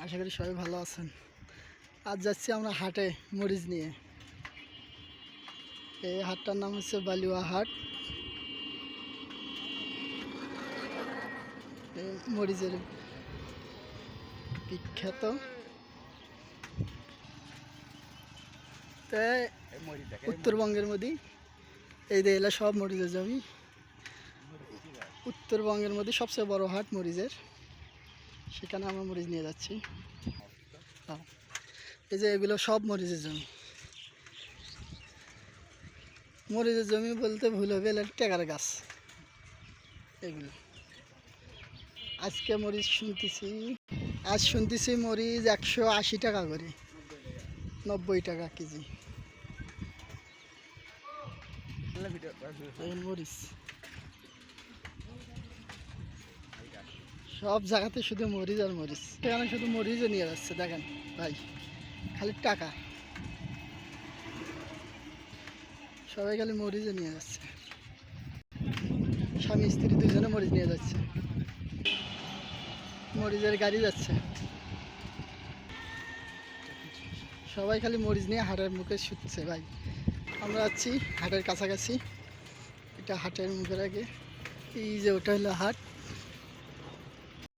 আশা করি সবাই ভালো আছেন। আজ যাচ্ছি আমরা হাটে মরিচ নিয়ে। এই হাটটার নাম হচ্ছে বালুয়া হাট। মরিচের বিখ্যাত। তাই উত্তরবঙ্গের মধ্যে এই যে এলা সব মরিচের জমি। উত্তরবঙ্গের মধ্যে সবচেয়ে বড় হাট মরিচের, সেখানে আমরা মরিচ নিয়ে যাচ্ছি। এই যে এগুলো সব মরিচের জমি। মরিচের জমি বলতে ভুল হবে, এলা টেকার গাছ এগুলো। আজকে মরিচ শুনতেছি মরিচ 180 টাকা করে, 90 টাকা কেজি মরিচ। সব জায়গাতে শুধু মরিচ আর মরিচ, সেখানে শুধু মরিচও নিয়ে যাচ্ছে। দেখেন ভাই, খালি টাকা, সবাই খালি মরিচও নিয়ে যাচ্ছে। স্বামী স্ত্রী দুজনে মরিচ নিয়ে যাচ্ছে, মরিচের গাড়ি যাচ্ছে। সবাই খালি মরিচ নিয়ে হাটের মুখে ছুটছে ভাই। আমরা যাচ্ছি হাটের কাছাকাছি। এটা হাটের মুখের আগে, এই যে ওটা হলো হাট।